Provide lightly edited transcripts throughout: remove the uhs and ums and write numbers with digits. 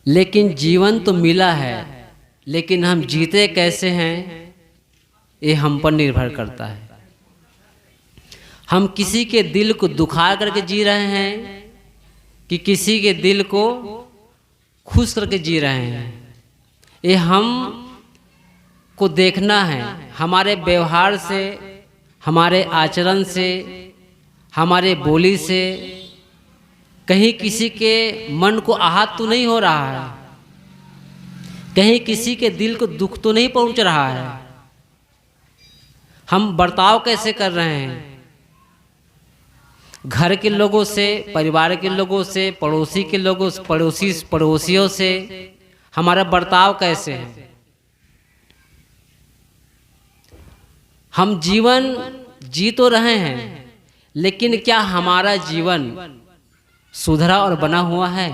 लेकिन जीवन तो मिला है, लेकिन हम जीते कैसे हैं ये हम पर निर्भर करता है। हम किसी के दिल को दुखा करके जी रहे हैं कि किसी के दिल को खुश करके जी रहे हैं, ये हम को देखना है। हमारे व्यवहार से, हमारे आचरण से, हमारे बोली से कहीं किसी के मन को आहत तो नहीं हो रहा है, कहीं किसी के दिल को दुख तो नहीं पहुंच रहा है। हम बर्ताव कैसे कर रहे हैं घर के लोगों से, परिवार के लोगों से, पड़ोसी के लोगों से, पड़ोसियों से हमारा बर्ताव कैसे है। हम जीवन जी तो रहे हैं, लेकिन क्या हमारा जीवन सुधरा और बना हुआ है?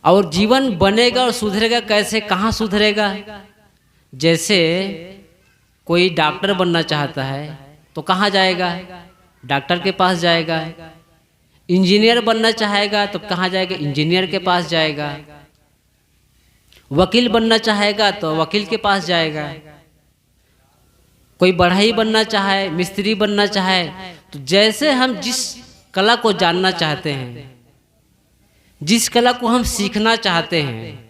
और जीवन बनेगा और सुधरेगा कैसे, कहाँ सुधरेगा? जैसे कोई डॉक्टर बनना चाहता है तो कहाँ जाएगा? डॉक्टर के पास जाएगा। इंजीनियर बनना चाहेगा तो कहाँ जाएगा? इंजीनियर के पास जाएगा। वकील बनना चाहेगा तो वकील के पास जाएगा। कोई बढ़ई बनना चाहे, मिस्त्री बनना चाहे, तो जैसे हम जिस कला को जानना चाहते हैं, जिस कला को हम सीखना चाहते हैं,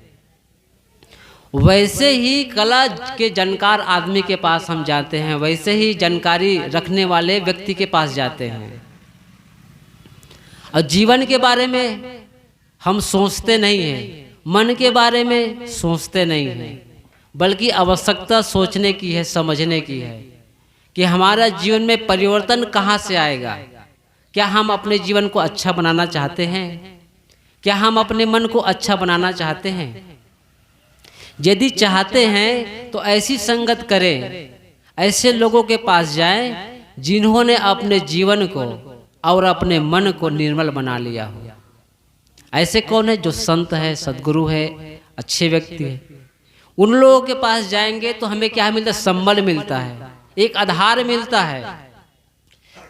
वैसे ही कला के जानकार आदमी के पास हम जाते हैं, वैसे ही जानकारी रखने वाले व्यक्ति के पास जाते हैं। और जीवन के बारे में हम सोचते नहीं हैं, मन के बारे में सोचते नहीं हैं, बल्कि आवश्यकता सोचने की है, समझने की है कि हमारा जीवन में परिवर्तन कहाँ से आएगा। क्या हम अपने जीवन को अच्छा बनाना चाहते हैं? क्या हम अपने मन को अच्छा बनाना चाहते हैं? यदि चाहते हैं तो ऐसी संगत करें, ऐसे लोगों के पास जाएं जिन्होंने अपने जीवन को और अपने मन को निर्मल बना लिया हो। ऐसे कौन है? जो संत है, सद्गुरु है, अच्छे व्यक्ति है। उन लोगों के पास जाएंगे तो हमें क्या मिलता है? संबल मिलता है, एक आधार मिलता है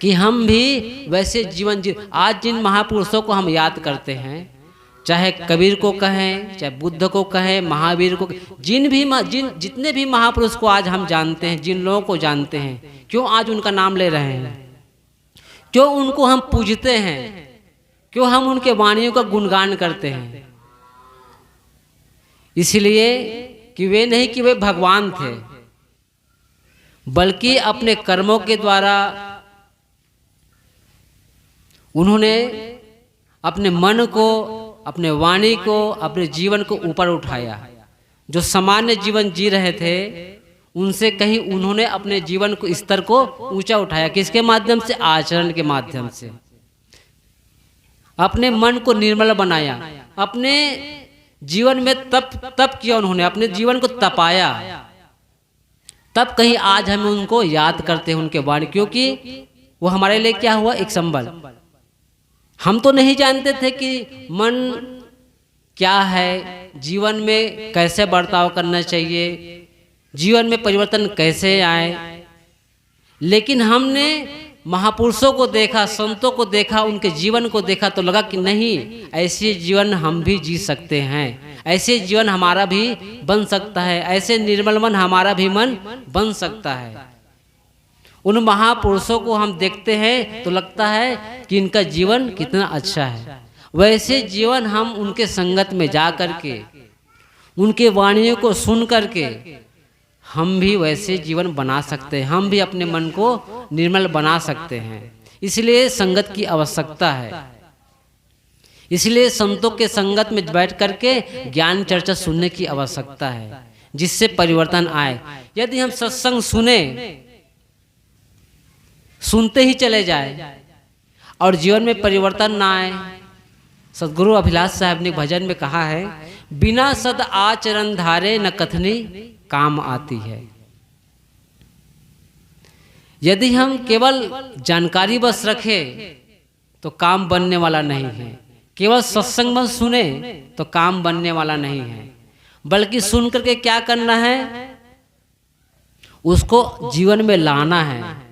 कि हम भी वैसे जीवन जी। आज जिन महापुरुषों को हम याद करते हैं, चाहे कबीर को कहें, चाहे बुद्ध को कहें, महावीर को, जितने भी महापुरुष को आज हम जानते हैं, जिन लोगों को जानते हैं, क्यों आज उनका नाम ले रहे हैं? क्यों उनको हम पूजते हैं? क्यों हम उनके वाणियों का गुणगान करते हैं? इसलिए कि वे नहीं कि वे भगवान थे, बल्कि अपने कर्मों के द्वारा उन्होंने अपने मन को, अपने वाणी को, अपने जीवन को ऊपर उठाया। जो सामान्य जीवन जी रहे थे उनसे कहीं उन्होंने अपने जीवन को, स्तर को ऊंचा उठाया। किसके माध्यम से? आचरण के माध्यम से। अपने मन को निर्मल बनाया, अपने जीवन में तप किया उन्होंने, अपने जीवन को तपाया। तब कहीं आज हम उनको याद करते हैं, उनके वाणी, क्योंकि वो हमारे लिए क्या हुआ? एक संबल। हम तो नहीं जानते थे कि मन क्या है, जीवन में कैसे बर्ताव करना चाहिए, जीवन में परिवर्तन कैसे आए। लेकिन हमने महापुरुषों को देखा, संतों को देखा, उनके जीवन को देखा तो लगा कि नहीं, ऐसे जीवन हम भी जी सकते हैं, ऐसे जीवन हमारा भी बन सकता है, ऐसे निर्मल मन हमारा भी मन बन सकता है। उन महापुरुषों को हम देखते हैं तो लगता है कि इनका जीवन कितना अच्छा है। वैसे जीवन हम उनके संगत में जा करके, उनके वाणियों को सुन करके हम भी वैसे जीवन बना सकते हैं, हम भी अपने मन को निर्मल बना सकते हैं। इसलिए संगत की आवश्यकता है। इसलिए संतों के संगत में बैठ करके ज्ञान चर्चा सुनने की आवश्यकता है, जिससे परिवर्तन आए। यदि हम सत्संग सुनते ही चले जाए और जीवन में परिवर्तन ना आए, सदगुरु अभिलाष साहब ने भजन में कहा है, बिना सद आचरण धारे न कथनी काम आती है। यदि हम केवल जानकारी बस रखें तो काम बनने वाला नहीं है, केवल सत्संग बस सुने तो काम बनने वाला नहीं है, बल्कि सुन करके क्या करना है? उसको जीवन में लाना है।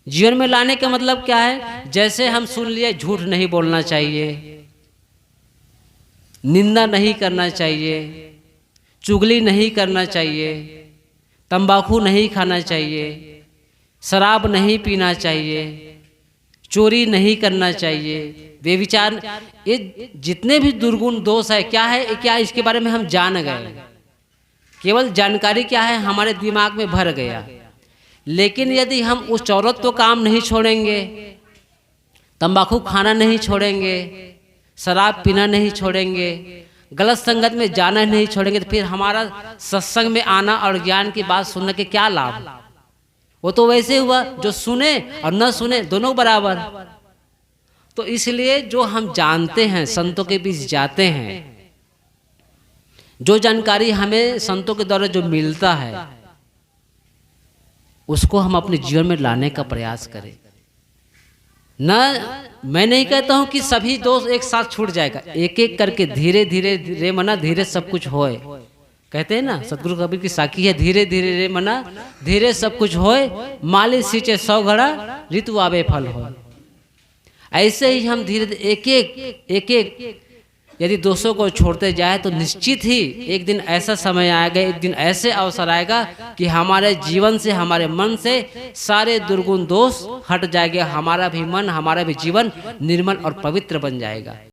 जीवन में लाने का मतलब क्या है? जैसे हम सुन लिए झूठ नहीं बोलना चाहिए, निंदा नहीं करना चाहिए, चुगली नहीं करना चाहिए, तंबाकू नहीं खाना चाहिए, शराब नहीं पीना चाहिए, चोरी नहीं करना चाहिए, बेविचार, ये जितने भी दुर्गुण दोष है क्या है, क्या इसके बारे में हम जान गए, केवल जानकारी क्या है हमारे दिमाग में भर गया। लेकिन यदि हम उस औरत तो काम नहीं छोड़ेंगे, तंबाकू खाना नहीं छोड़ेंगे, शराब पीना नहीं छोड़ेंगे, गलत संगत में जाना नहीं छोड़ेंगे, तो फिर हमारा सत्संग में आना और ज्ञान की बात सुनने के क्या लाभ। वो तो वैसे हुआ जो सुने और न सुने दोनों बराबर। तो इसलिए जो हम जानते हैं, संतों के बीच जाते हैं, जो जानकारी हमें संतों के द्वारा जो मिलता है उसको हम अपने जीवन में लाने का प्रयास करें। ना मैं नहीं कहता हूं कि सभी दोष एक साथ छूट जाएगा, एक एक करके धीरे धीरे रे मना धीरे सब कुछ होए, कहते हैं ना सतगुरु कबीर की साखी है, धीरे धीरे रे मना धीरे सब कुछ होए, माली सींचे 100 घड़ा ऋतु आवे फल हो। ऐसे ही हम धीरे धीरे एक एक यदि दोषों को छोड़ते जाए तो निश्चित ही एक दिन ऐसा समय आएगा, एक दिन ऐसे अवसर आएगा कि हमारे जीवन से, हमारे मन से सारे दुर्गुण दोष हट जाएंगे, हमारा भी मन, हमारा भी जीवन निर्मल और पवित्र बन जाएगा।